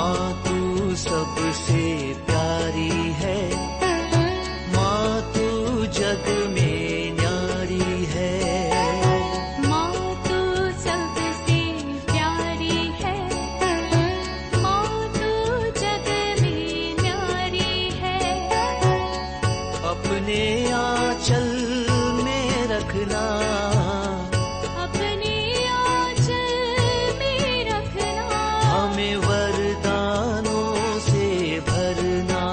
माँ तू सबसे प्यारी है, माँ तू जग में न्यारी है। माँ तू सबसे प्यारी है, माँ तू जग में न्यारी है। अपने आंचल में रखना, अपने आंचल में रखना। हमें वरदानों से भरना।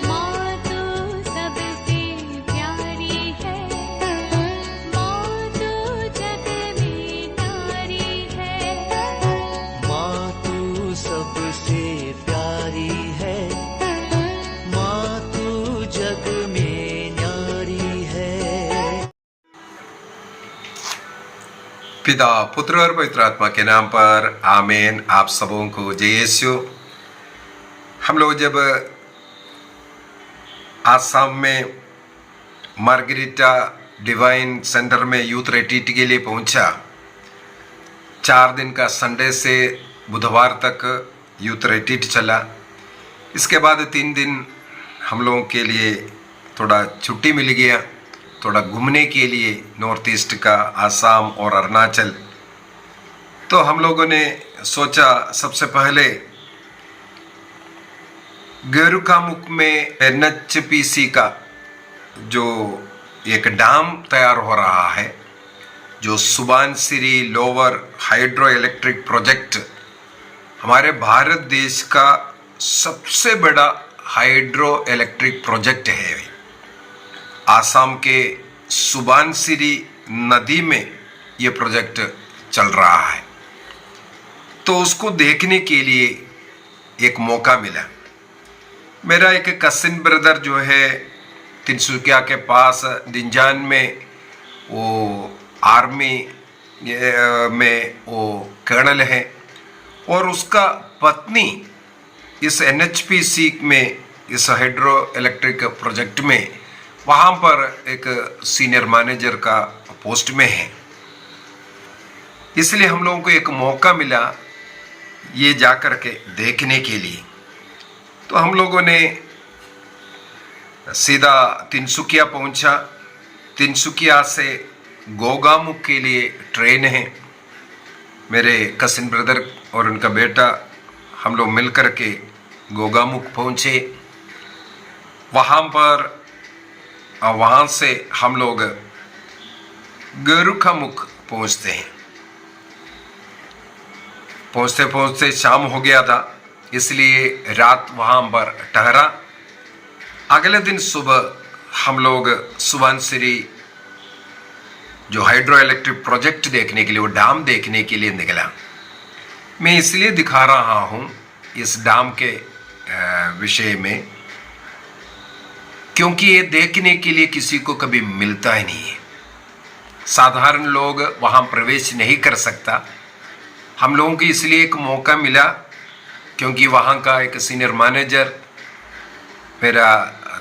माँ तू सबसे प्यारी है, माँ तू जग में न्यारी है। माँ तू सबसे प्यारी है, माँ तू जग में न्यारी है। पिता, पुत्र और पवित्र आत्मा के नाम पर आमीन। आप सबों को जय यीशु। हम लोग जब आसाम में मार्गरीटा डिवाइन सेंटर में यूथ रिट्रीट के लिए पहुंचा, 4 दिन का संडे से बुधवार तक यूथ रिट्रीट चला। इसके बाद 3 दिन हम लोगों के लिए थोड़ा छुट्टी मिल गया, थोड़ा घूमने के लिए नॉर्थ ईस्ट का आसाम और अरुणाचल। तो हम लोगों ने सोचा सबसे पहले गेरुकामुख में NHPC का जो एक डैम तैयार हो रहा है, जो Subansiri lower hydro electric project, हमारे भारत देश का सबसे बड़ा हाइड्रो इलेक्ट्रिक प्रोजेक्ट है। आसाम के सुबानसिरी नदी में ये प्रोजेक्ट चल रहा है। तो उसको देखने के लिए एक मौका मिला। मेरा एक कसिन ब्रदर जो है तिनसुकिया के पास दिंजान में, वो आर्मी में वो कर्नल है, और उसका पत्नी इस NHPC में, इस हाइड्रो इलेक्ट्रिक प्रोजेक्ट में, वहाँ पर एक सीनियर मैनेजर का पोस्ट में है। इसलिए हम लोगों को एक मौका मिला ये जाकर के देखने के लिए। तो हम लोगों ने सीधा तिनसुकिया पहुंचा। तिनसुकिया से गोगामुख के लिए ट्रेन है। मेरे कसिन ब्रदर और उनका बेटा, हम लोग मिलकर के गोगामुख पहुंचे। वहाँ से हम लोग गेरुकामुख पहुंचते हैं। पहुंचते पहुंचते शाम हो गया था, इसलिए रात वहाँ पर ठहरा। अगले दिन सुबह हम लोग सुबानसिरी जो हाइड्रो इलेक्ट्रिक प्रोजेक्ट देखने के लिए, वो डैम देखने के लिए निकला। मैं इसलिए दिखा रहा हूँ इस डैम के विषय में, क्योंकि ये देखने के लिए किसी को कभी मिलता ही नहीं है। साधारण लोग वहाँ प्रवेश नहीं कर सकता। हम लोगों को इसलिए एक मौका मिला क्योंकि वहाँ का एक सीनियर मैनेजर मेरा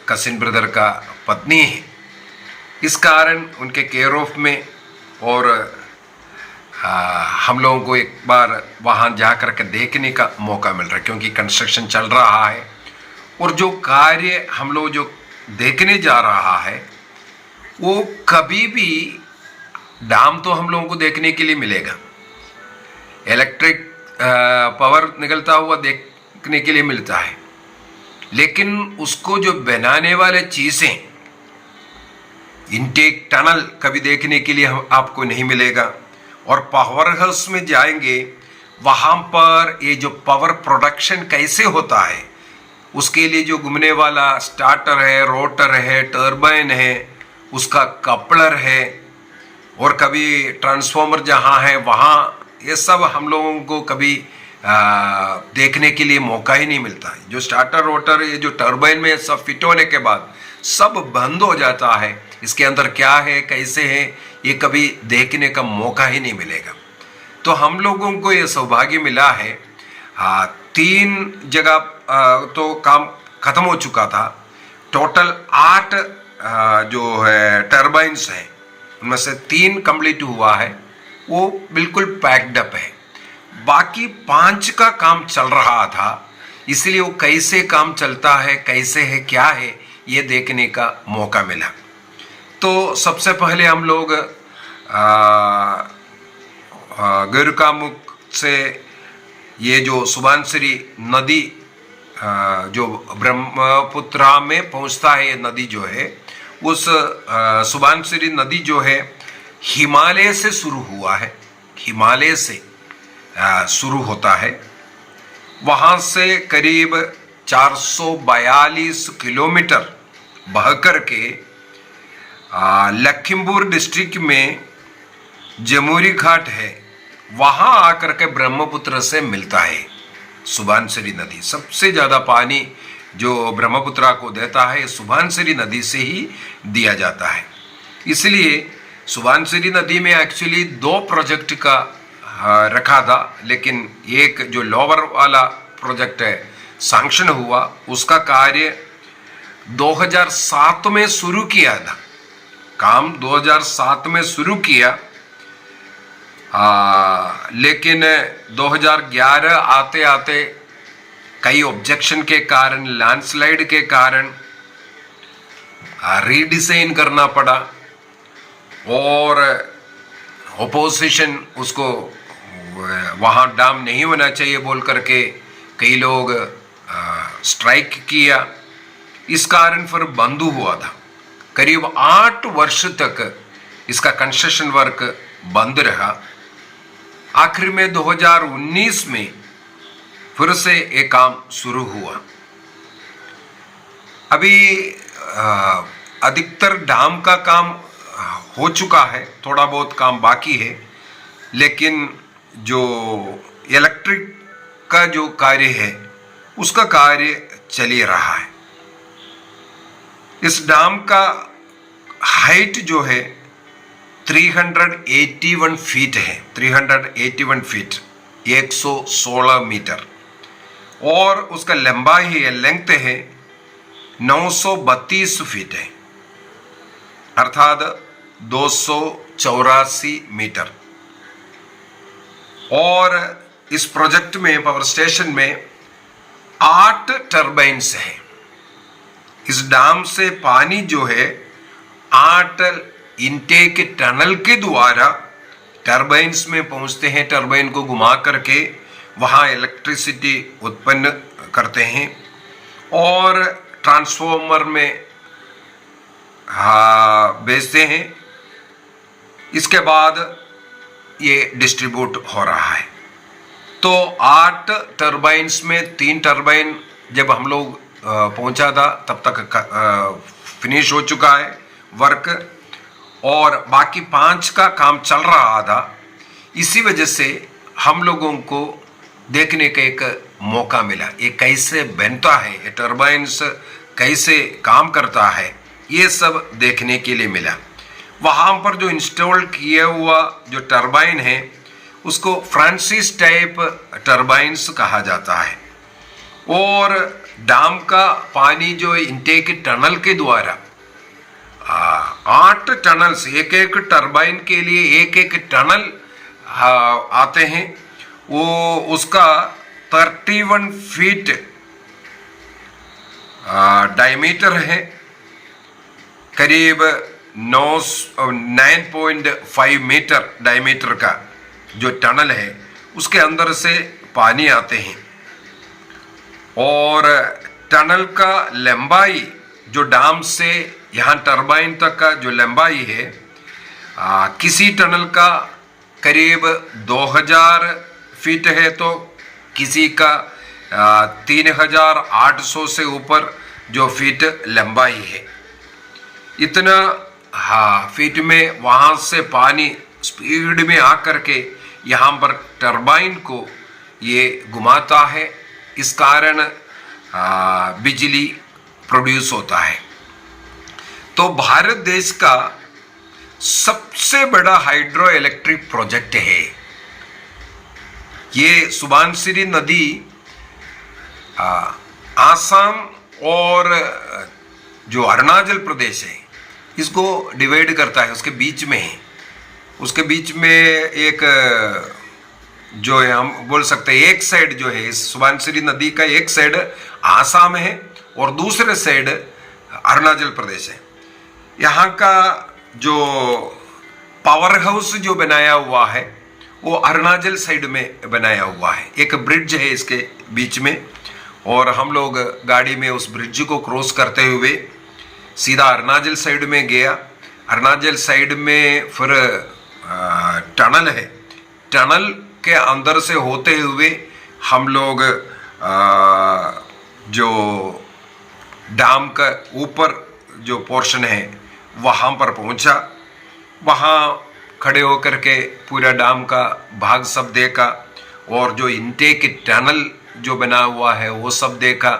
कसिन ब्रदर का पत्नी है। इस कारण उनके केयर ऑफ में, और हम लोगों को एक बार वहाँ जा कर के देखने का मौका मिल रहा है, क्योंकि कंस्ट्रक्शन चल रहा है। और जो कार्य हम लोग जो देखने जा रहा है, वो कभी भी डैम तो हम लोगों को देखने के लिए मिलेगा, इलेक्ट्रिक पावर निकलता हुआ देखने के लिए मिलता है, लेकिन उसको जो बनाने वाले चीज़ें, इनटेक टनल कभी देखने के लिए आपको नहीं मिलेगा। और पावर हाउस में जाएंगे, वहाँ पर ये जो पावर प्रोडक्शन कैसे होता है, उसके लिए जो घूमने वाला स्टार्टर है, रोटर है, टर्बाइन है, उसका कपलर है, और कभी ट्रांसफॉर्मर जहाँ है वहाँ, ये सब हम लोगों को कभी देखने के लिए मौका ही नहीं मिलता है। जो स्टार्टर रोटर, ये जो टर्बाइन में सब फिट होने के बाद सब बंद हो जाता है, इसके अंदर क्या है, कैसे है, ये कभी देखने का मौका ही नहीं मिलेगा। तो हम लोगों को ये सौभाग्य मिला है। 3 जगह तो काम खत्म हो चुका था। टोटल 8 जो है टर्बाइन्स हैं, उनमें से 3 कंप्लीट हुआ है, वो बिल्कुल पैक्ड अप है। बाकी 5 का काम चल रहा था, इसलिए वो कैसे काम चलता है, कैसे है, क्या है, ये देखने का मौका मिला। तो सबसे पहले हम लोग गरुकामुख से ये जो सुबनसिरी नदी जो ब्रह्मपुत्रा में पहुंचता है, ये नदी जो है, उस सुबनसिरी नदी जो है हिमालय से शुरू हुआ है, हिमालय से शुरू होता है। वहाँ से करीब 442 किलोमीटर बहकर के लखीमपुर डिस्ट्रिक्ट में जमुई घाट है, वहाँ आकर के ब्रह्मपुत्र से मिलता है। सुबनसिरी नदी सबसे ज़्यादा पानी जो ब्रह्मपुत्रा को देता है सुबनसिरी नदी से ही दिया जाता है। इसलिए सुबनसिरी नदी में एक्चुअली 2 प्रोजेक्ट का रखा था, लेकिन एक जो लोअर वाला प्रोजेक्ट है सैंक्शन हुआ, उसका कार्य 2007 में शुरू किया था, काम 2007 में शुरू किया, लेकिन 2011 आते आते कई ऑब्जेक्शन के कारण, लैंडस्लाइड के कारण रीडिजाइन करना पड़ा और ओपोजिशन उसको वहाँ डैम नहीं होना चाहिए बोल करके कई लोग स्ट्राइक किया। इस कारण फिर बंद हुआ था। करीब 8 वर्ष तक इसका कंस्ट्रक्शन वर्क बंद रहा। आखिर में 2019 में फिर से एक काम शुरू हुआ। अभी अधिकतर डैम का काम हो चुका है, थोड़ा बहुत काम बाकी है, लेकिन जो इलेक्ट्रिक का जो कार्य है उसका कार्य चल ही रहा है। इस डैम का हाइट जो है 381 फीट है, 381 फीट 116 मीटर, और उसका लंबाई है, लेंथ है 932 फीट है, अर्थात 284 मीटर। और इस प्रोजेक्ट में, पावर स्टेशन में 8 टर्बाइन्स है। इस डैम से पानी जो है 8 इनटेक टनल के द्वारा टर्बाइन्स में पहुंचते हैं। टर्बाइन को घुमा करके वहाँ इलेक्ट्रिसिटी उत्पन्न करते हैं और ट्रांसफॉर्मर में भेजते हैं। इसके बाद ये डिस्ट्रीब्यूट हो रहा है। तो 8 टर्बाइन्स में 3 टर्बाइन जब हम लोग पहुंचा था तब तक फिनिश हो चुका है वर्क, और बाकी 5 का काम चल रहा था। इसी वजह से हम लोगों को देखने का एक मौका मिला, ये कैसे बनता है, ये टर्बाइन्स कैसे काम करता है, ये सब देखने के लिए मिला। वहाँ पर जो इंस्टॉल किया हुआ जो टर्बाइन है उसको फ्रांसिस टाइप टर्बाइन्स कहा जाता है, और डैम का पानी जो इनटेक टनल के द्वारा 8 टनल्स, एक एक टर्बाइन के लिए एक एक टनल आते हैं। वो उसका 31 फीट डायमीटर है, करीब 9.5 मीटर डायमीटर का जो टनल है उसके अंदर से पानी आते हैं। और टनल का लंबाई जो डैम से यहाँ टर्बाइन तक का जो लंबाई है, किसी टनल का करीब 2000 फीट है, तो किसी का 3800 से ऊपर जो फीट लंबाई है। इतना फीट में वहाँ से पानी स्पीड में आकर के यहाँ पर टर्बाइन को ये घुमाता है, इस कारण बिजली प्रोड्यूस होता है। तो भारत देश का सबसे बड़ा हाइड्रो इलेक्ट्रिक प्रोजेक्ट है ये। सुबनसिरी नदी आसाम और जो अरुणाचल प्रदेश है इसको डिवाइड करता है, उसके बीच में है। उसके बीच में एक जो है हम बोल सकते हैं एक साइड जो है इस सुबानसिरी नदी का एक साइड आसाम है और दूसरे साइड अरुणाचल प्रदेश है। यहाँ का जो पावर हाउस जो बनाया हुआ है वो अरुणाचल साइड में बनाया हुआ है। एक ब्रिज है इसके बीच में और हम लोग गाड़ी में उस ब्रिज को क्रॉस करते हुए सीधा अरुणाचल साइड में गया। अरुणाचल साइड में फिर टनल है, टनल के अंदर से होते हुए हम लोग जो डैम का ऊपर जो पोर्शन है वहाँ पर पहुँचा। वहाँ खड़े होकर के पूरा डैम का भाग सब देखा और जो इनटेक टनल जो बना हुआ है वो सब देखा।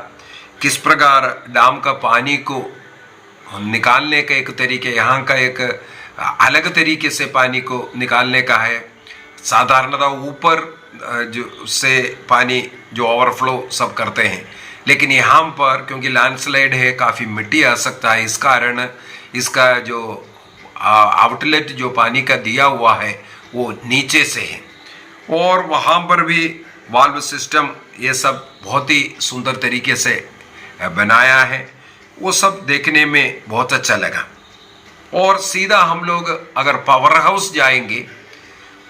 किस प्रकार डैम का पानी को निकालने का एक तरीके, यहाँ का एक अलग तरीके से पानी को निकालने का है। साधारणतः ऊपर जो से पानी जो ओवरफ्लो सब करते हैं, लेकिन यहाँ पर क्योंकि लैंडस्लाइड है, काफ़ी मिट्टी आ सकता है, इस कारण इसका जो आउटलेट जो पानी का दिया हुआ है वो नीचे से है। और वहाँ पर भी वाल्व सिस्टम ये सब बहुत ही सुंदर तरीके से बनाया है। वो सब देखने में बहुत अच्छा लगा। और सीधा हम लोग अगर पावर हाउस जाएंगे,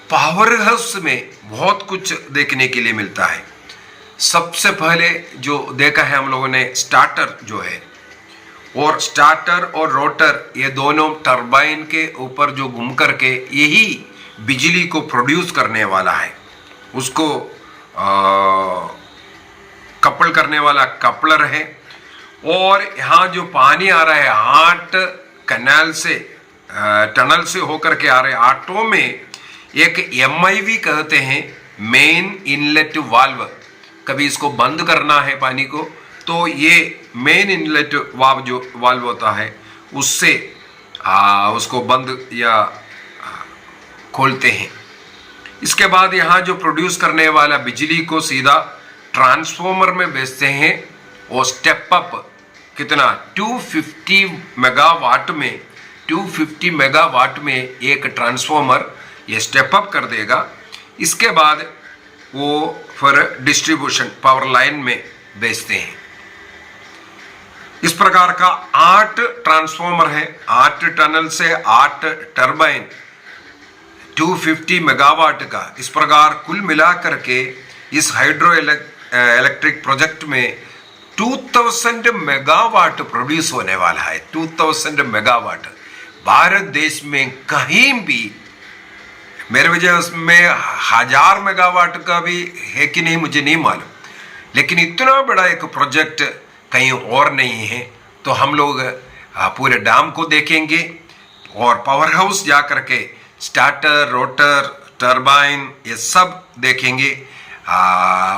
पावर हाउस में बहुत कुछ देखने के लिए मिलता है। सबसे पहले जो देखा है हम लोगों ने स्टार्टर जो है, और स्टार्टर और रोटर ये दोनों टरबाइन के ऊपर जो घूम करके यही बिजली को प्रोड्यूस करने वाला है। उसको कपल करने वाला कपलर है। और यहाँ जो पानी आ रहा है 8 कैनाल से टनल से होकर के आ रहे आटो में एक MIV कहते हैं, मेन इनलेट वाल्व। कभी इसको बंद करना है पानी को तो ये मेन इनलेट वाल्व होता है, उससे उसको बंद या खोलते हैं। इसके बाद यहाँ जो प्रोड्यूस करने वाला बिजली को सीधा ट्रांसफॉर्मर में भेजते हैं और स्टेप अप कितना 250 मेगावाट में 250 मेगावाट में एक ट्रांसफॉर्मर ये स्टेप अप कर देगा। इसके बाद वो फिर डिस्ट्रीब्यूशन पावर लाइन में भेजते हैं। इस प्रकार का 8 ट्रांसफॉर्मर है, 8 टनल से 8 टरबाइन 250 मेगावाट का। इस प्रकार कुल मिलाकर के इस हाइड्रो इलेक्ट्रिक प्रोजेक्ट में 2000 मेगावाट प्रोड्यूस होने वाला है। 2000 मेगावाट भारत देश में कहीं भी, मेरे वजह उसमें 1000 मेगावाट का भी है कि नहीं मुझे नहीं मालूम, लेकिन इतना बड़ा एक प्रोजेक्ट कहीं और नहीं है। तो हम लोग पूरे डैम को देखेंगे और पावर हाउस जा करके स्टार्टर, रोटर, टरबाइन ये सब देखेंगे।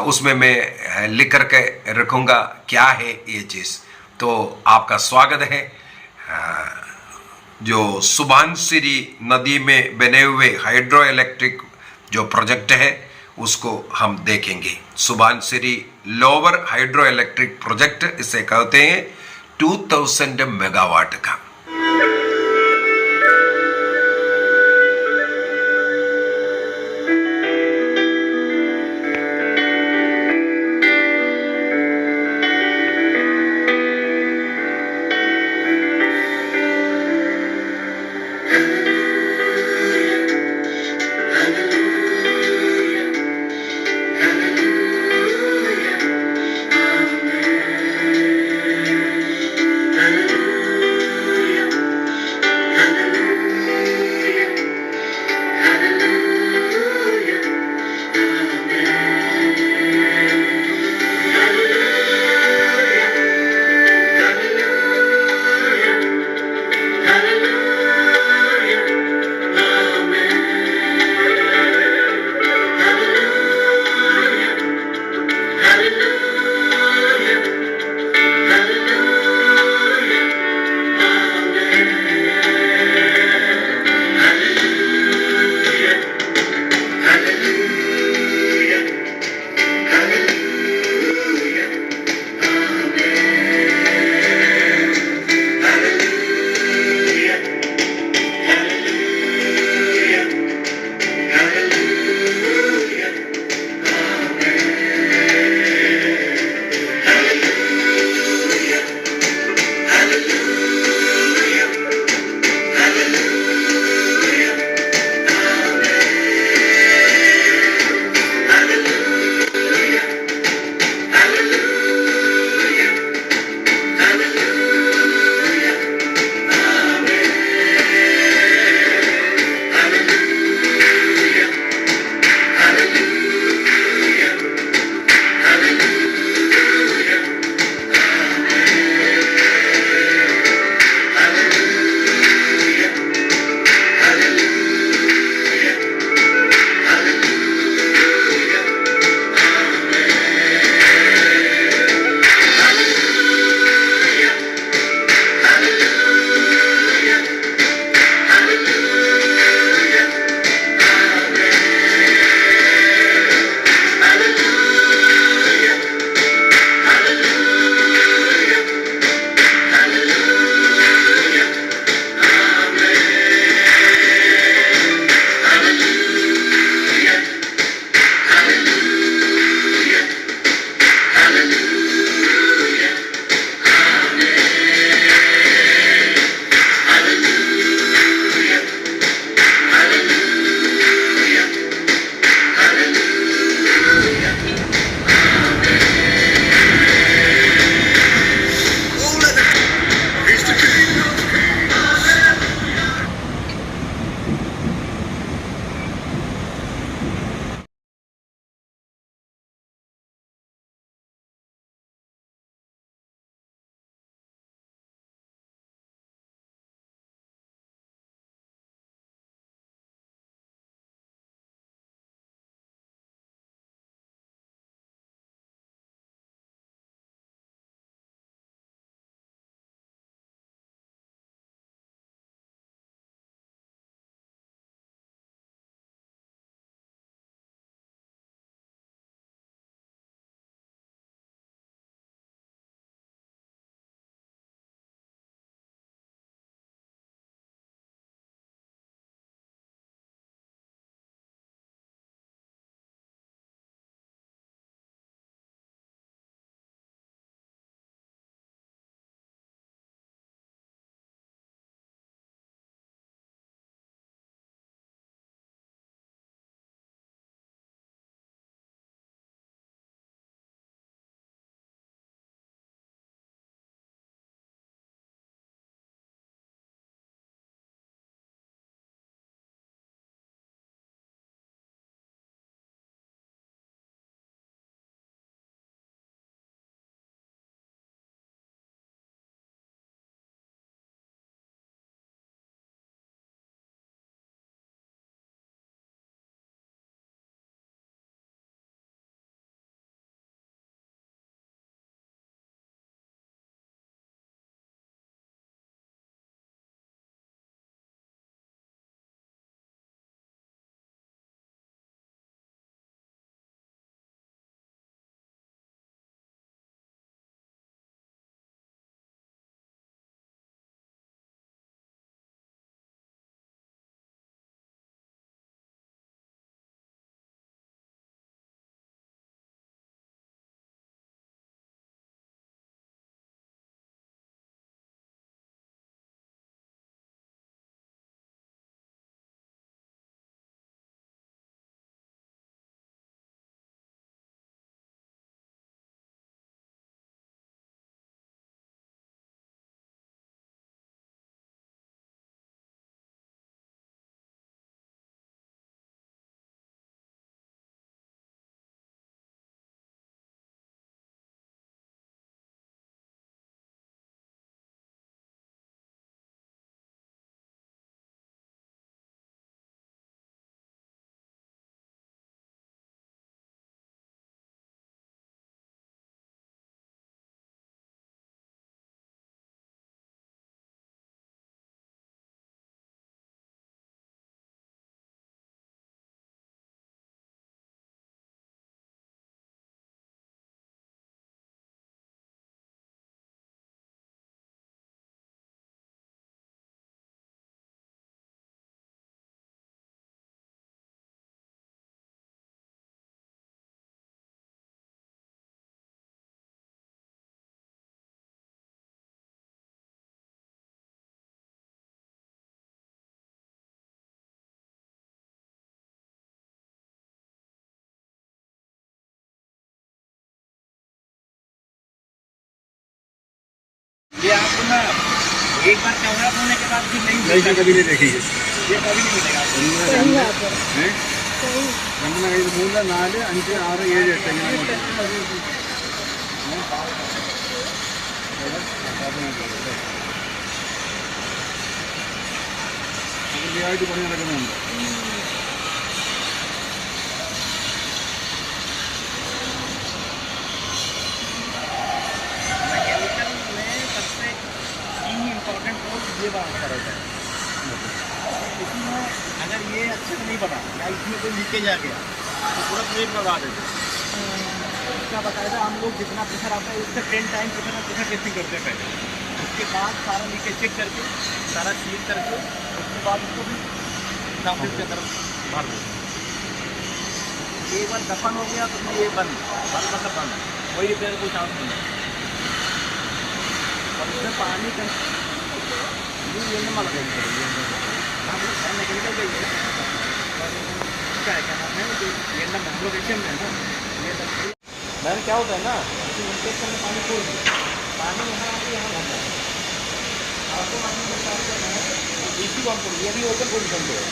उसमें मैं लिख करके रखूँगा क्या है ये चीज़। तो आपका स्वागत है। जो सुबानसिरी नदी में बने हुए हाइड्रो इलेक्ट्रिक जो प्रोजेक्ट है उसको हम देखेंगे। Subansiri lower hydro electric project इसे कहते हैं, 2000 मेगावाट का। ये आपको ना एक बार कैमरा खोलने के बाद फिर नहीं नहीं कभी नहीं देखी है ये कभी नहीं मिलेगा आपको। രണ്ടെണ്ണം കയ്യിൽ 3 4 5 6 7 8 ഇങ്ങനെ അങ്ങോട്ട് അതിൻ്റെയായിട്ട് പണി നടക്കുന്നുണ്ട്. मैकेनिकल में सबसे इम्पोर्टेंट रोल ये बात का रहता है। इसमें अगर ये अच्छे से नहीं बना या इसमें कोई लीकेज आ गया तो पूरा प्लेट लगा देते हैं। इसका बाकायदा हम लोग जितना प्रेशर आता है उससे 10 टाइम प्रेशर टेस्टिंग करते हैं पहले। उसके बाद सारा लीकेज चेक करके सारा सील करके उसके बाद उसको भी साफिस के अंदर भर देते हैं। एक बार दफन हो गया तो फिर ये बंद मतलब बंद वही रिपेयर कोई चांस नहीं है। और इसमें पानी का ये नंबर लगेगा हम लोग घर मैकेनिकल गई है क्या है क्या नाम है जो ये नंबर हम लोग एशियन में है ना ये मैंने क्या होता है ना इन्फेक्शन में पानी छोड़ दिया पानी यहाँ आके यहाँ भर जाता है आपको पानी में साफ करना है इसी को हमको ये भी ओपन पोजिशन पे है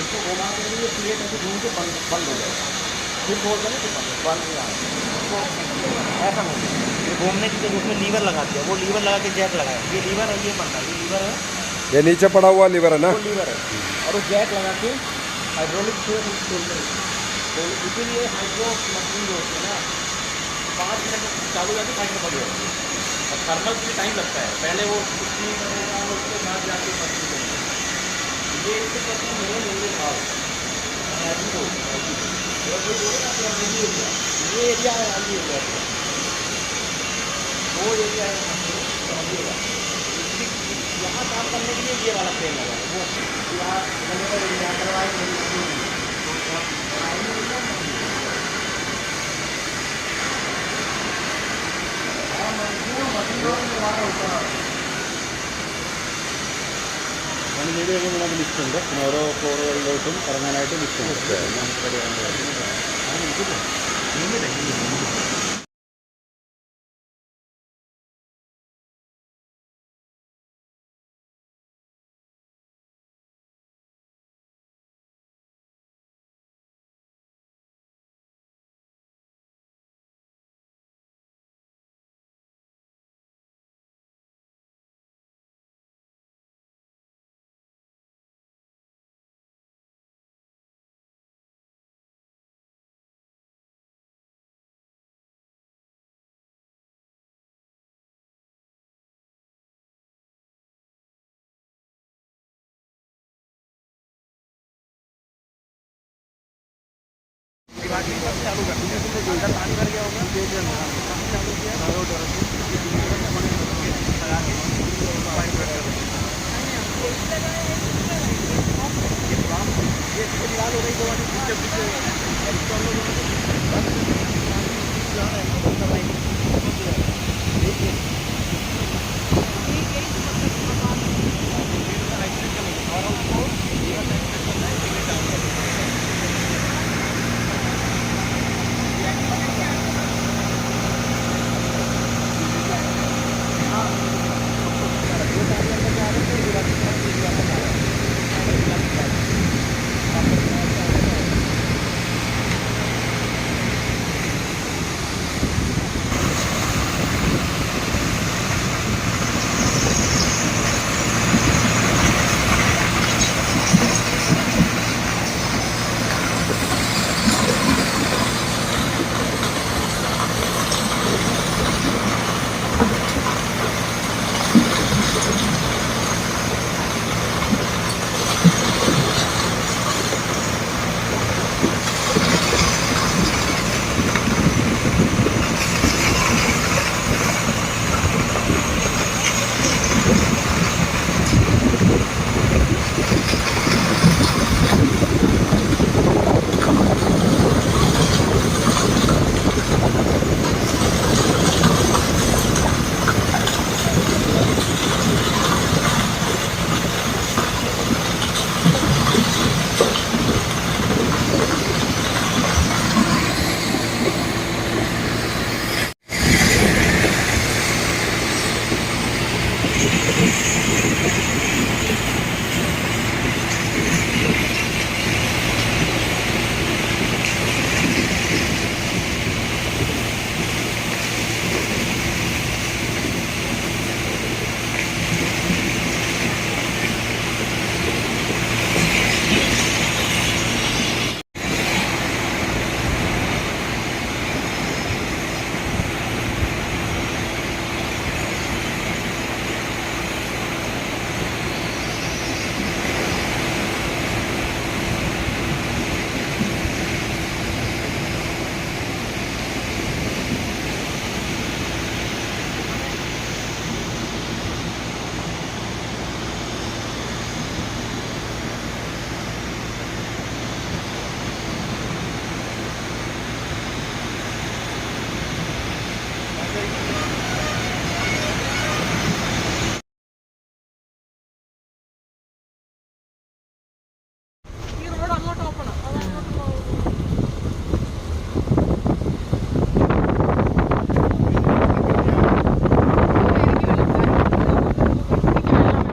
इसको घुमा के लिए प्लेट ऐसे घूम के बंद हो जाएगा फिर खोल देंगे फिर बंद हो जाएगा ऐसा होता है। ये घूमने की जगह उसमें लीवर लगाते हैं वो लीवर लगा के जैक लगाया ये लीवर है ये बनता है ये लीवर है ये नीचे पड़ा हुआ लीवर है ना वो लीवर है और वो जैक लगा के हाइड्रोलिक से खोलते हैं। तो इसीलिए हाइड्रो मशीन जो होती है ना 5 मिनट में चालू जाके 5 मिनट बंद हो जाती है और थर्मल के टाइम लगता है पहले वो कुछ करेगा उसके बाद जाके मशीन करेगा ये इससे करते हैं मेरे लेंगे भाव ये एरिया है ये एरिया वो एरिया है समझिएगा यहाँ काम करने के लिए ये वाला ट्रेन लगा है वो यहाँ करवाए അതിന് ചെയ്ത് നമുക്ക് ലിസ്റ്റ് ഉണ്ട് പിന്നെ ഓരോ ഫ്ലോറുകളിലോട്ടും ഇറങ്ങാനായിട്ട് ലിസ്റ്റ് ഉണ്ട് നമുക്ക് പരിഗണന चालू कर अंदर पानी भर गया होगा चालू किया ये फिलहाल हो रही